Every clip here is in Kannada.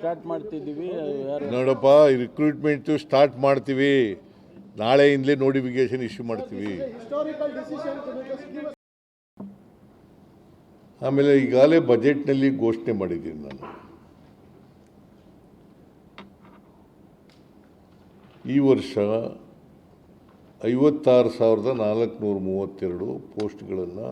ಸ್ಟಾರ್ಟ್ ಮಾಡ್ತಿದ್ದೀವಿ. ನೋಡಪ್ಪ, ರಿಕ್ರೂಟ್ಮೆಂಟ್ ಸ್ಟಾರ್ಟ್ ಮಾಡ್ತೀವಿ, ನಾಳೆಯಿಂದಲೇ ನೋಟಿಫಿಕೇಶನ್ ಇಶ್ಯೂ ಮಾಡ್ತೀವಿ. ಆಮೇಲೆ ಈಗಾಗಲೇ ಬಜೆಟ್ನಲ್ಲಿ ಘೋಷಣೆ ಮಾಡಿದ್ದೀನಿ ನಾನು. ಈ ವರ್ಷ 56,432 ಪೋಸ್ಟ್ಗಳನ್ನು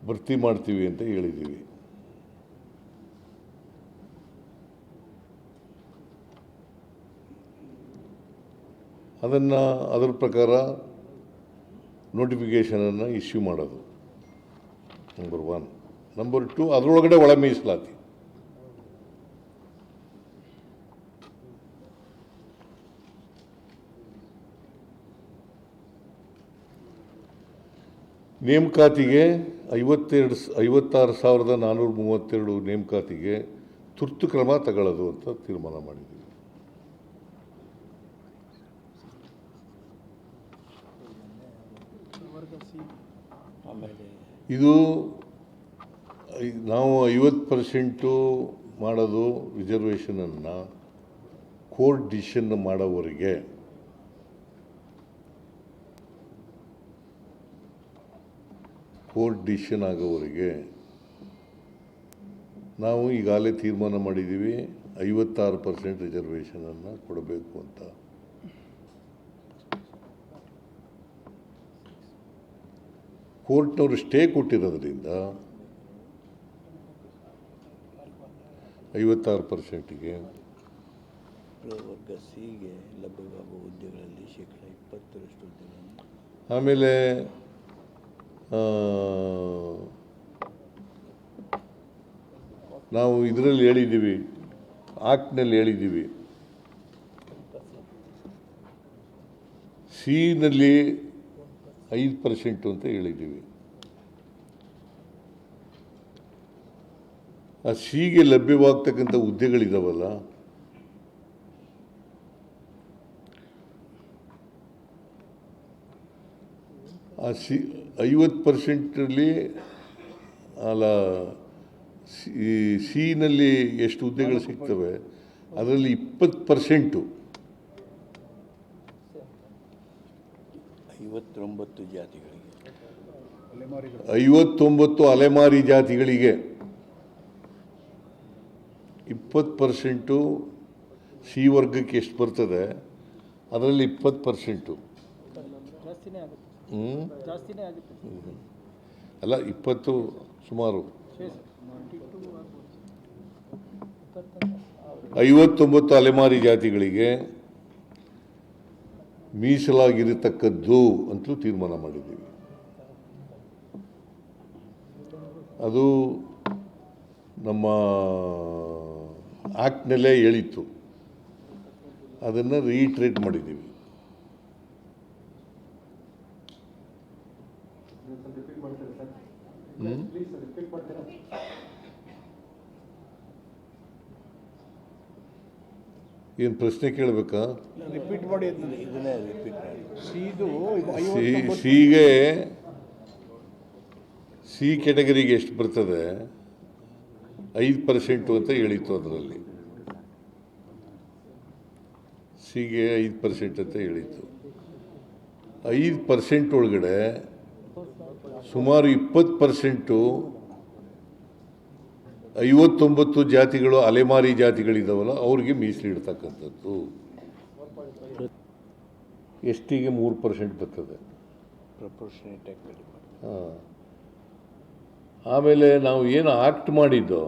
ಭರ್ತಿ ಮಾಡ್ತೀವಿ ಅಂತ ಹೇಳಿದ್ದೀವಿ. ಅದರ ಪ್ರಕಾರ ನೋಟಿಫಿಕೇಷನನ್ನು ಇಶ್ಯೂ ಮಾಡೋದು ನಂಬರ್ 1. ನಂಬರ್ 2, ಅದರೊಳಗಡೆ ಒಳ ಮೀಸಲಾತಿ. ನೇಮಕಾತಿಗೆ 56,432 ನೇಮಕಾತಿಗೆ ತುರ್ತು ಕ್ರಮ ತಗೊಳ್ಳೋದು ಅಂತ ತೀರ್ಮಾನ ಮಾಡಿದ್ದೀವಿ. ಇದು ನಾವು 50% ಮಾಡೋದು ರಿಸರ್ವೇಷನನ್ನು ಕೋರ್ಟ್ ಡಿಸಿಷನ್ ಮಾಡೋವರೆಗೆ ಕೋರ್ಟ್ ಡಿಸಿಷನ್ ಆಗೋವರೆಗೆ ನಾವು ಈಗಾಗಲೇ ತೀರ್ಮಾನ ಮಾಡಿದ್ದೀವಿ 56% ರಿಸರ್ವೇಷನನ್ನು ಕೊಡಬೇಕು ಅಂತ. ಕೋರ್ಟ್ನವರು ಸ್ಟೇ ಕೊಟ್ಟಿರೋದ್ರಿಂದ 56%ಗೆ ವರ್ಗ ಸಿಗೆ ಲಭ್ಯವಾಗುವ ಹುದ್ದೆಗಳಲ್ಲಿ ಶೇಕಡ 20% ಹುದ್ದೆಗಳನ್ನು, ಆಮೇಲೆ ನಾವು ಇದರಲ್ಲಿ ಹೇಳಿದ್ದೀವಿ, ಆಕ್ಟ್ನಲ್ಲಿ ಹೇಳಿದ್ದೀವಿ, ಸಿನಲ್ಲಿ 5% ಅಂತ ಹೇಳಿದ್ದೀವಿ. ಆ ಸಿಗೆ ಲಭ್ಯವಾಗ್ತಕ್ಕಂಥ ಹುದ್ದೆಗಳಿದಾವಲ್ಲ, ಆ 50%ರಲ್ಲಿ ಅಲ್ಲ, ಸಿನಲ್ಲಿ ಎಷ್ಟು ಹುದ್ದೆಗಳು ಸಿಗ್ತವೆ ಅದರಲ್ಲಿ 20% 59 ಜಾತಿಗಳಿಗೆ, 59 ಅಲೆಮಾರಿ ಜಾತಿಗಳಿಗೆ 20% ಸಿ ವರ್ಗಕ್ಕೆ ಎಷ್ಟು ಬರ್ತದೆ ಅದರಲ್ಲಿ 20%. ಅಲ್ಲ, 20 ಸುಮಾರು 59 ಅಲೆಮಾರಿ ಜಾತಿಗಳಿಗೆ ಮೀಸಲಾಗಿರತಕ್ಕದ್ದು ಅಂತಲೂ ತೀರ್ಮಾನ ಮಾಡಿದ್ದೀವಿ. ಅದು ನಮ್ಮ ಆಕ್ಟ್ನಲ್ಲೇ ಹೇಳಿತ್ತು, ಅದನ್ನು ರೀಟ್ರೇಟ್ ಮಾಡಿದ್ದೀವಿ. ಏನು ಪ್ರಶ್ನೆ ಕೇಳಬೇಕಾ? ರಿಪೀಟ್ ಮಾಡಿ. ಇದನ್ನೇ ರಿಪೀಟ್ ಮಾಡಿ. ಸಿಗೆ ಸಿ ಕ್ಯಾಟಗರಿಗೆ ಎಷ್ಟು ಬರ್ತದೆ 5% ಅಂತ ಹೇಳಿತ್ತು. ಅದರಲ್ಲಿ ಸಿಗೆ 5% ಅಂತ ಹೇಳಿತ್ತು. 5% ಒಳಗಡೆ ಸುಮಾರು 20% 59 ಜಾತಿಗಳು ಅಲೆಮಾರಿ ಜಾತಿಗಳಿದಾವಲ್ಲ ಅವ್ರಿಗೆ ಮೀಸಲಿಡ್ತಕ್ಕಂಥದ್ದು. ಎಸ್ ಟಿಗೆ 3% ಬರ್ತದೆ. ಆಮೇಲೆ ನಾವು ಏನು ಆಕ್ಟ್ ಮಾಡಿದ್ದೋ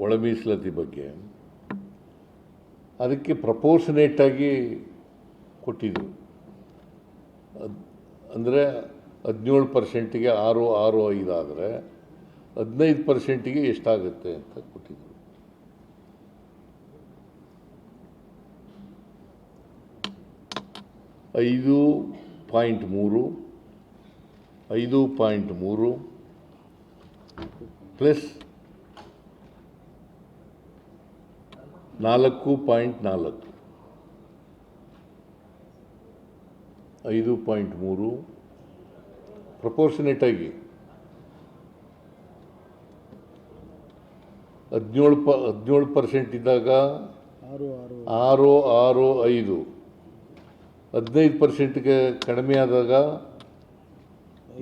ಒಳ ಮೀಸಲಾತಿ ಬಗ್ಗೆ, ಅದಕ್ಕೆ ಪ್ರಪೋರ್ಷನೇಟಾಗಿ ಕೊಟ್ಟಿದ್ದು. ಅಂದರೆ 17%ಗೆ 6.65 ಆದರೆ 15%ಗೆ ಎಷ್ಟಾಗುತ್ತೆ ಅಂತ ಕೊಟ್ಟಿದ್ರು. ಐದು ಪಾಯಿಂಟ್ 5.3 ಪ್ಲಸ್ 4.4 5.3 ಪ್ರಪೋರ್ಷನೇಟಾಗಿ 17% ಇದ್ದಾಗ 665, 15%ಗೆ ಕಡಿಮೆ ಆದಾಗ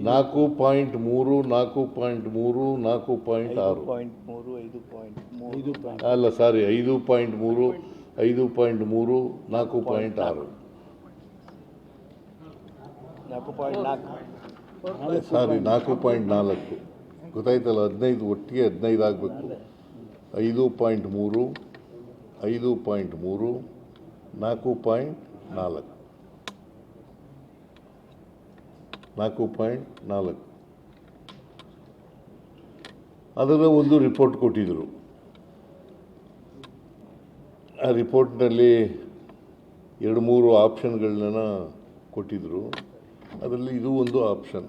4.3, 4.3, 4.6. 5.3 ಅಲ್ಲ ಸಾರಿ, 5.3, 5.3, 4.6. ಸಾರಿ 4.4. ಗೊತ್ತಾಯ್ತಲ್ಲ, 15 ಒಟ್ಟಿಗೆ 15 ಆಗಬೇಕು. 5.3, 5.3, 4.4, 4.4. ಅದರ ಒಂದು ರಿಪೋರ್ಟ್ ಕೊಟ್ಟಿದ್ದರು. ಆ ರಿಪೋರ್ಟ್ನಲ್ಲಿ 2-3 ಆಪ್ಷನ್ಗಳನ್ನ ಕೊಟ್ಟಿದ್ದರು. ಅದರಲ್ಲಿ ಇದು ಒಂದು ಆಪ್ಷನ್.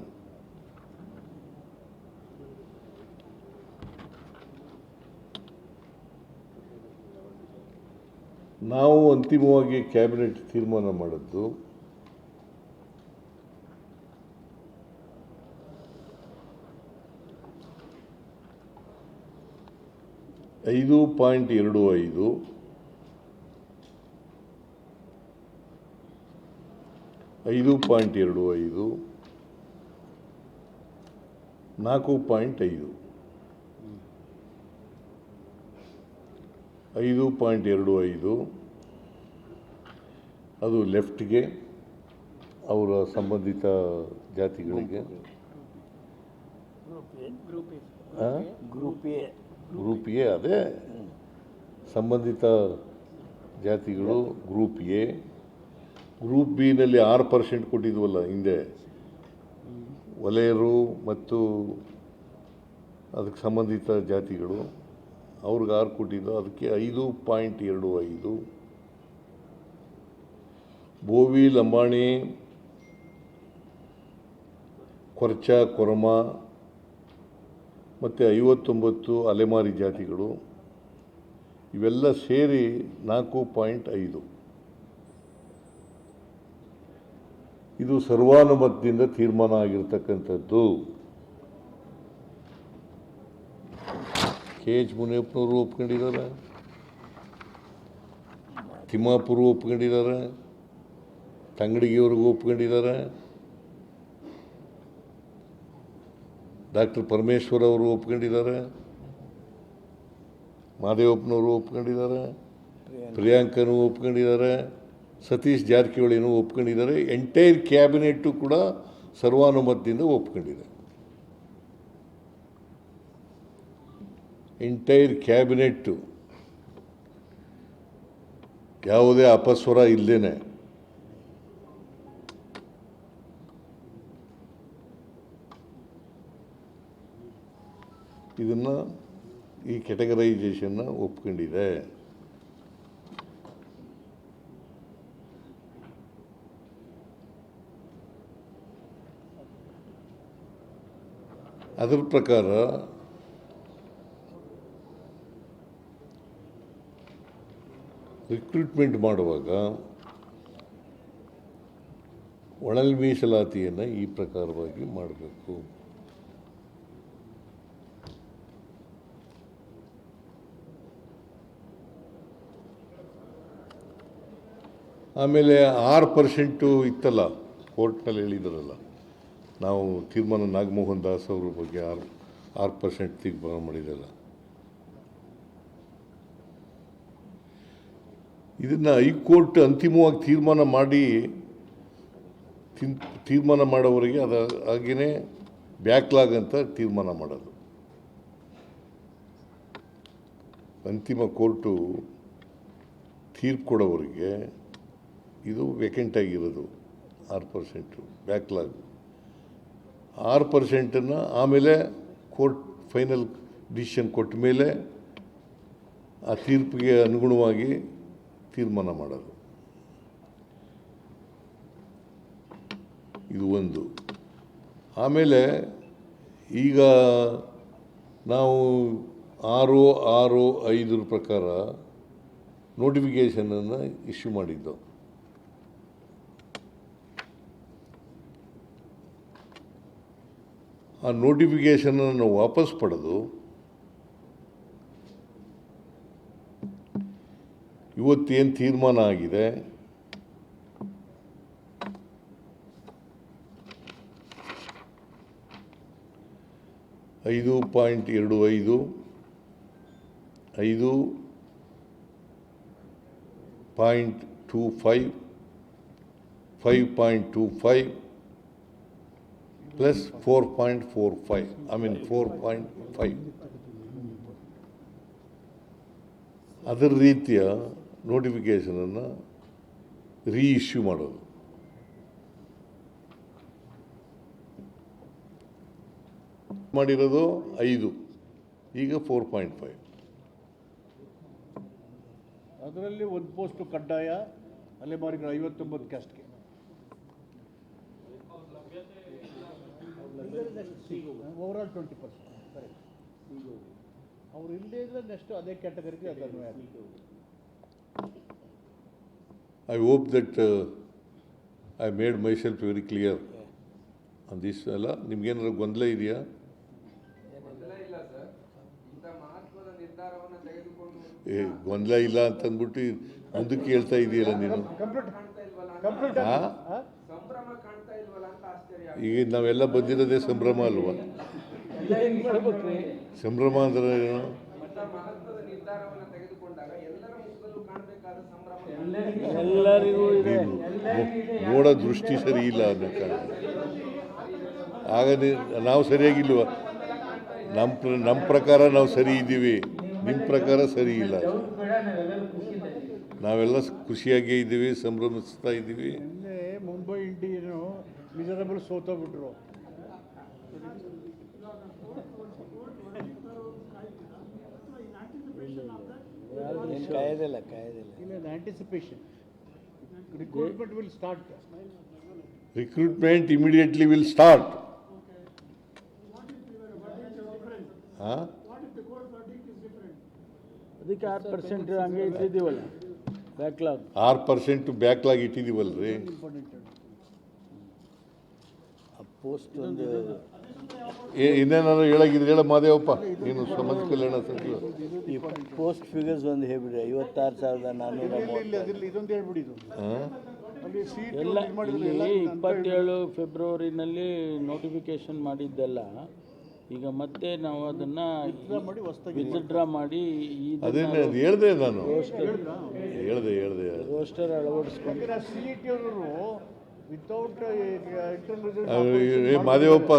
ನಾವು ಅಂತಿಮವಾಗಿ ಕ್ಯಾಬಿನೆಟ್ ತೀರ್ಮಾನ ಮಾಡಿದ್ದು 5.25, 5.25, 4.5, 5.25 ಅದು ಲೆಫ್ಟ್ಗೆ, ಅವರ ಸಂಬಂಧಿತ ಜಾತಿಗಳಿಗೆ. ಗ್ರೂಪ್ ಎ ಅದೇ ಸಂಬಂಧಿತ ಜಾತಿಗಳು ಗ್ರೂಪ್ ಎ. ಗ್ರೂಪ್ ಬಿನಲ್ಲಿ 6% ಕೊಟ್ಟಿದ್ವಲ್ಲ ಹಿಂದೆ, ವಲಯರು ಮತ್ತು ಅದಕ್ಕೆ ಸಂಬಂಧಿತ ಜಾತಿಗಳು, ಅವ್ರಿಗೆ 6 ಕೊಟ್ಟಿದ್ದು. ಅದಕ್ಕೆ 5.25. ಬೋವಿ, ಲಂಬಾಣಿ, ಕೊರ್ಚ, ಕೊರಮ ಮತ್ತು 59 ಅಲೆಮಾರಿ ಜಾತಿಗಳು, ಇವೆಲ್ಲ ಸೇರಿ 4.5. ಇದು ಸರ್ವಾನುಮತದಿಂದ ತೀರ್ಮಾನ ಆಗಿರ್ತಕ್ಕಂಥದ್ದು. KH ಮುನಿಯಪ್ಪನವರು ಒಪ್ಕೊಂಡಿದ್ದಾರೆ, ತಿಮ್ಮಾಪುರ ಒಪ್ಕೊಂಡಿದ್ದಾರೆ, ತಂಗಡಿಗೆಯವ್ರಿಗೂ ಒಪ್ಕೊಂಡಿದ್ದಾರೆ, ಡಾಕ್ಟರ್ ಪರಮೇಶ್ವರ್ ಅವರು ಒಪ್ಕೊಂಡಿದ್ದಾರೆ, ಮಾದೇವಪ್ಪನವರು ಒಪ್ಕೊಂಡಿದ್ದಾರೆ, ಪ್ರಿಯಾಂಕನೂ ಒಪ್ಕೊಂಡಿದ್ದಾರೆ, ಸತೀಶ್ ಜಾರಕಿಹೊಳಿನೂ ಒಪ್ಕೊಂಡಿದ್ದಾರೆ. ಎಂಟೈರ್ ಕ್ಯಾಬಿನೆಟ್ಟು ಕೂಡ ಸರ್ವಾನುಮತದಿಂದ ಒಪ್ಕೊಂಡಿದೆ. ಎಂಟೈರ್ ಕ್ಯಾಬಿನೆಟ್ಟು ಯಾವುದೇ ಅಪಸ್ವರ ಇಲ್ಲದೇನೆ ಇದನ್ನು, ಈ ಕ್ಯಾಟಗರೈಸೇಷನ್ನ ಒಪ್ಕೊಂಡಿದೆ. ಅದರ ಪ್ರಕಾರ ರಿಕ್ರೂಟ್ಮೆಂಟ್ ಮಾಡುವಾಗ ಒಳಲ್ ಮೀಸಲಾತಿಯನ್ನು ಈ ಪ್ರಕಾರವಾಗಿ ಮಾಡಬೇಕು. ಆಮೇಲೆ 6% ಇತ್ತಲ್ಲ, ಕೋರ್ಟ್ನಲ್ಲಿ ಹೇಳಿದಾರಲ್ಲ, ನಾವು ತೀರ್ಮಾನ ನಾಗಮೋಹನ್ ದಾಸ್ ಅವ್ರ ಬಗ್ಗೆ 6% ತೀರ್ಮಾನ ಮಾಡಿದಲ್ಲ. ಇದನ್ನು ಹೈಕೋರ್ಟ್ ಅಂತಿಮವಾಗಿ ತೀರ್ಮಾನ ಮಾಡೋವರೆಗೆ ಅದು ಹಾಗೆಯೇ ಬ್ಯಾಕ್ಲಾಗ್ ಅಂತ ತೀರ್ಮಾನ ಮಾಡೋದು. ಅಂತಿಮ ಕೋರ್ಟು ತೀರ್ಪು ಕೊಡೋವರೆಗೆ ಇದು ವೇಕೆಂಟ್ ಆಗಿರೋದು 6%, ಬ್ಯಾಕ್ಲಾಗ್ 6%. ಆಮೇಲೆ ಕೋರ್ಟ್ ಫೈನಲ್ ಡಿಸಿಷನ್ ಕೊಟ್ಟ ಮೇಲೆ ಆ ತೀರ್ಪಿಗೆ ಅನುಗುಣವಾಗಿ ತೀರ್ಮಾನ ಮಾಡೋದು. ಇದು ಒಂದು. ಆಮೇಲೆ ಈಗ ನಾವು 665 ಪ್ರಕಾರ ನೋಟಿಫಿಕೇಷನನ್ನು ಇಶ್ಯೂ ಮಾಡಿದ್ದು. ಆ ನೋಟಿಫಿಕೇಷನನ್ನು ವಾಪಸ್ ಪಡೆದು ಇವತ್ತೇನು ತೀರ್ಮಾನ ಆಗಿದೆ, $5.25, 5.25, 5.25 plus 4.45, I mean 4.5. ಅದರ ರೀತಿಯ ನೋಟಿಫಿಕೇಷನನ್ನು ರೀಇಶ್ಯೂ ಮಾಡೋದು. ಮಾಡಿರೋದು 5, ಈಗ 4.5. ಅದರಲ್ಲಿ ಒಂದು ಪೋಸ್ಟು ಕಡ್ಡಾಯ ಅಲೆಮಾರಿಗಳ 59 ಕ್ಯಾಸ್ಟ್ಗೆ. ಓವರಾಲ್ 20%. ಕರೆಕ್ಟ್. ಅವ್ರು ಇಲ್ಲದೇ ಇದ್ರೆ ನೆಕ್ಸ್ಟ್ ಅದೇ ಕ್ಯಾಟಗರಿಗೆ ಅದನ್ನು I hope that I made myself very clear on this. ಅಲ್ಲ, ನಿಮ್ಗೇನಾದ್ರು ಗೊಂದಲ ಇದೆಯಾ? ಗೊಂದಲ ಇಲ್ಲ ಅಂತಂದ್ಬಿಟ್ಟು ಮುಂದಕ್ಕೆ ಹೇಳ್ತಾ ಇದೆಯಲ್ಲ ನೀನು. ಈಗ ನಾವೆಲ್ಲ ಬಂದಿರೋದೇ ಸಂಭ್ರಮ ಅಲ್ವಾ? ಸಂಭ್ರಮ ಅಂದ್ರೆ ಏನು? ನೋಡೋ ದೃಷ್ಟಿ ಸರಿ ಇಲ್ಲ ಅನ್ನೋ ಕಾರಣ. ಆಗ ನಾವು ಸರಿಯಾಗಿಲ್ವ? ನಮ್ಮ ಪ್ರಕಾರ ನಾವು ಸರಿ ಇದ್ದೀವಿ, ನಿಮ್ಮ ಪ್ರಕಾರ ಸರಿ ಇಲ್ಲ. ನಾವೆಲ್ಲ ಖುಷಿಯಾಗೇ ಇದ್ದೀವಿ, ಸಂಭ್ರಮಿಸ್ತಾ ಇದ್ದೀವಿ. ಮುಂಬೈ ಇಂಡಿಯನು ಮಿಸರಬಲ್ ಸೋತೋಗ್ಬಿಟ್ರು. ಕಾಯ್ದಿಲ್ಲ anticipation. Recruitment will start. Recruitment immediately will start. ಅದಕ್ಕೆ 6% ಹಂಗೆ ಇಟ್ಟಿದ್ದೀವಲ್ಲ ಬ್ಯಾಕ್ಲಾಗ್. 6% ಬ್ಯಾಕ್ಲಾಗ್ ಇಟ್ಟಿದ್ದೀವಲ್ರಿ. ಪೋಸ್ಟ್ ಒಂದು ಇನ್ನೇನಾದ್ರು ಹೇಳಾಗಿದ್ರೆ ಹೇಳ ಮಾದೇವಪ್ಪ, ನೀನು ಸಮಾಜ ಕಲ್ಯಾಣ ಸಚಿವ. ಈ ಪೋಸ್ಟ್ ಫಿಗರ್ಸ್ ಒಂದು ಹೇಳ್ಬಿಡಿ. 56,430. ಇದೊಂದು ಹೇಳ್ಬಿಡಿ. ಎಲ್ಲ ಇಲ್ಲಿ 27 ಫೆಬ್ರವರಿನಲ್ಲಿ ನೋಟಿಫಿಕೇಶನ್ ಮಾಡಿದ್ದೆಲ್ಲ ಈಗ ಮತ್ತೆ ನಾವು ಅದನ್ನ ವಿತ್ಡ್ರಾ ಮಾಡಿ ಅದೇನು ಹೇಳಿದೆ ನಾನು, ಹೇಳಿದೆ ರೋಸ್ಟರ್ ಅಳವಡಿಸ್ಕೊಂಡು Madevappa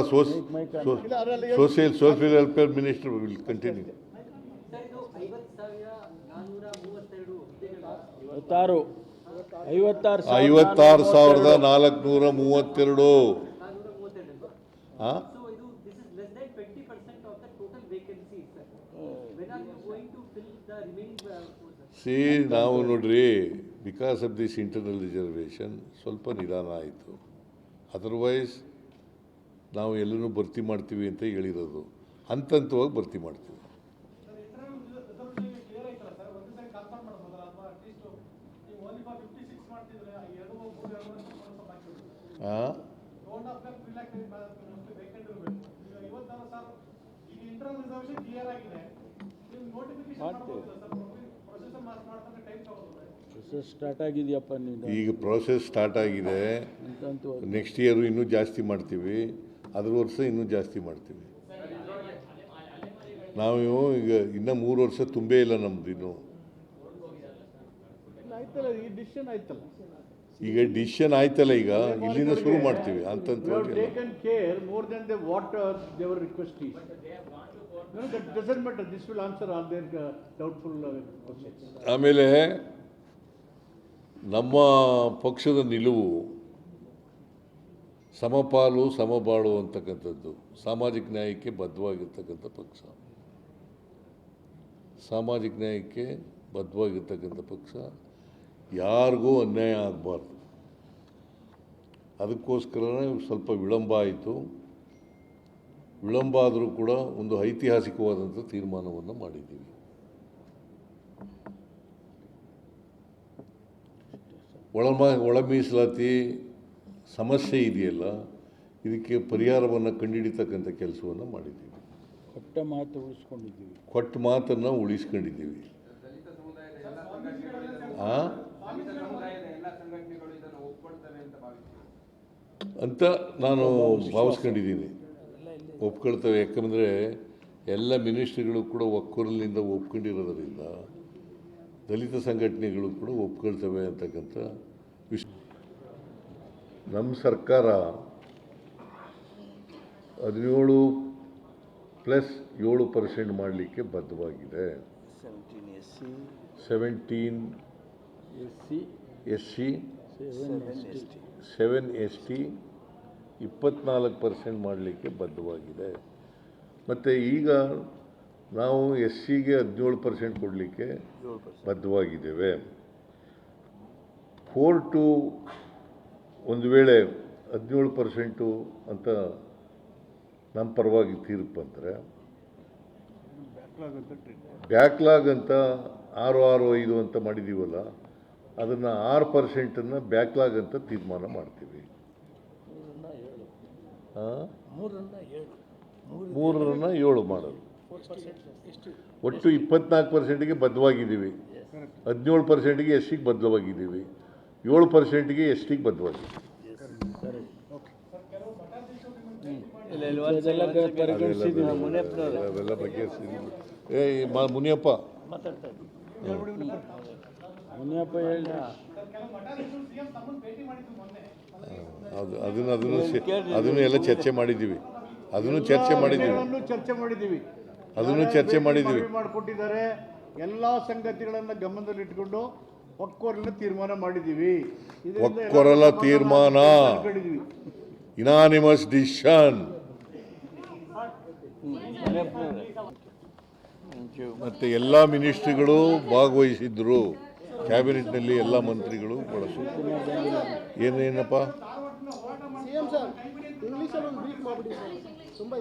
social welfare minister will continue. 56,432. ನಾವು ನೋಡ್ರಿ, because of this internal reservation ಸ್ವಲ್ಪ ನಿಧಾನ ಆಯಿತು. ಅದರ್ವೈಸ್ ನಾವು ಎಲ್ಲನೂ ಭರ್ತಿ ಮಾಡ್ತೀವಿ ಅಂತ ಹೇಳಿರೋದು. ಹಂತವಾಗಿ ಭರ್ತಿ ಮಾಡ್ತೀವಿ. ಸ್ಟಾರ್ಟ್ ಆಗಿದೆಯಪ್ಪ ನೀನು. ಈಗ ಪ್ರೋಸೆಸ್ ಸ್ಟಾರ್ಟ್ ಆಗಿದೆ. ನೆಕ್ಸ್ಟ್ ಇಯರ್ ಇನ್ನೂ ಜಾಸ್ತಿ ಮಾಡ್ತೀವಿ, ಅದ್ರ ವರ್ಷ ಇನ್ನೂ ಜಾಸ್ತಿ ಮಾಡ್ತೀವಿ. ನಾವು ಈಗ ಇನ್ನೂ 3 ವರ್ಷ ತುಂಬೇ ಇಲ್ಲ ನಮ್ದು ಇನ್ನು. ಈಗ ಡಿಸಿಷನ್ ಆಯ್ತಲ್ಲ, ಈಗ ಇಲ್ಲಿಂದ ಶುರು ಮಾಡ್ತೀವಿ ಅಂತಂತವಾಗಿ. ಆಮೇಲೆ ನಮ್ಮ ಪಕ್ಷದ ನಿಲುವು ಸಮಪಾಲು ಸಮಬಾಳು ಅಂತಕ್ಕಂಥದ್ದು. ಸಾಮಾಜಿಕ ನ್ಯಾಯಕ್ಕೆ ಬದ್ಧವಾಗಿರ್ತಕ್ಕಂಥ ಪಕ್ಷ, ಸಾಮಾಜಿಕ ನ್ಯಾಯಕ್ಕೆ ಬದ್ಧವಾಗಿರ್ತಕ್ಕಂಥ ಪಕ್ಷ. ಯಾರಿಗೂ ಅನ್ಯಾಯ ಆಗಬಾರ್ದು. ಅದಕ್ಕೋಸ್ಕರನೇ ಸ್ವಲ್ಪ ವಿಳಂಬ ಆಯಿತು. ವಿಳಂಬ ಆದರೂ ಕೂಡ ಒಂದು ಐತಿಹಾಸಿಕವಾದಂಥ ತೀರ್ಮಾನವನ್ನು ಮಾಡಿದ್ದೀವಿ. ಒಳ ಮೀಸಲಾತಿ ಸಮಸ್ಯೆ ಇದೆಯಲ್ಲ, ಇದಕ್ಕೆ ಪರಿಹಾರವನ್ನು ಕಂಡುಹಿಡಿತಕ್ಕಂಥ ಕೆಲಸವನ್ನು ಮಾಡಿದ್ದೀವಿ. ಕೊಟ್ಟ ಮಾತು ಉಳಿಸ್ಕೊಂಡಿದ್ದೀವಿ. ಕೊಟ್ಟ ಮಾತನ್ನು ಉಳಿಸ್ಕೊಂಡಿದ್ದೀವಿ. ಅಂತ ನಾನು ಭಾವಿಸ್ಕೊಂಡಿದ್ದೀನಿ. ಒಪ್ಕೊಳ್ತೇವೆ. ಯಾಕಂದರೆ ಎಲ್ಲ ಮಿನಿಸ್ಟ್ರಿಗಳು ಕೂಡ ಒಕ್ಕೂರಲಿಂದ ಒಪ್ಕೊಂಡಿರೋದರಿಂದ ದಲಿತ ಸಂಘಟನೆಗಳು ಕೂಡ ಒಪ್ಕೊಳ್ತವೆ ಅಂತಕ್ಕಂಥ ನಮ್ಮ ಸರ್ಕಾರ 17+7% ಮಾಡಲಿಕ್ಕೆ ಬದ್ಧವಾಗಿದೆ. 17 SC 7 ST 24% ಮಾಡಲಿಕ್ಕೆ ಬದ್ಧವಾಗಿದೆ. ಮತ್ತು ಈಗ ನಾವು SCಗೆ 17% ಕೊಡಲಿಕ್ಕೆ ಬದ್ಧವಾಗಿದ್ದೇವೆ. 4 to ಒಂದು ವೇಳೆ 17% ಅಂತ ನಮ್ಮ ಪರವಾಗಿ ತೀರ್ಪು ಬಂದರೆ ಬ್ಯಾಕ್ಲಾಗ್ ಅಂತ 665 ಅಂತ ಮಾಡಿದ್ದೀವಲ್ಲ, ಅದನ್ನು 6% ಬ್ಯಾಕ್ಲಾಗ್ ಅಂತ ತೀರ್ಮಾನ ಮಾಡ್ತೀವಿ. 3 7 ಮಾಡೋದು. ಒಟ್ಟು 24%ಗೆ ಬದ್ಧವಾಗಿದ್ದೀವಿ. 17%ಗೆ SCಗೆ ಬದ್ಧವಾಗಿದ್ದೀವಿ. 7%ಗೆ STಗೆ ಬದ್ಧವಾಗಿದ್ದೀವಿ. ಅವೆಲ್ಲ ಬಗೆಹರಿಸಿದ್ದೀವಿ. ಮುನಿಯಪ್ಪ ಹೇಳಿ. ಅದನ್ನು ಎಲ್ಲ ಚರ್ಚೆ ಮಾಡಿದ್ದೀವಿ. ಅದನ್ನು ಚರ್ಚೆ ಮಾಡಿದ್ದೀವಿ. ಮಾಡಿಕೊಟ್ಟಿದ್ದಾರೆ. ಎಲ್ಲ ಸಂಗತಿಗಳನ್ನು ಗಮನದಲ್ಲಿಟ್ಟುಕೊಂಡು ಒಕ್ಕೊರಲ ತೀರ್ಮಾನ ಮಾಡಿದ್ದೀವಿ. ಒಕ್ಕೊರಲ ತೀರ್ಮಾನ, ಇನಾನಿಮಸ್ ಡಿಸಿಷನ್. ಮತ್ತು ಎಲ್ಲ ಮಿನಿಸ್ಟ್ರಿಗಳು ಭಾಗವಹಿಸಿದ್ರು. ಕ್ಯಾಬಿನೆಟ್ನಲ್ಲಿ ಎಲ್ಲ ಮಂತ್ರಿಗಳು ಬಳಸಿದ್ರು. ಏನೇನಪ್ಪ ತುಂಬ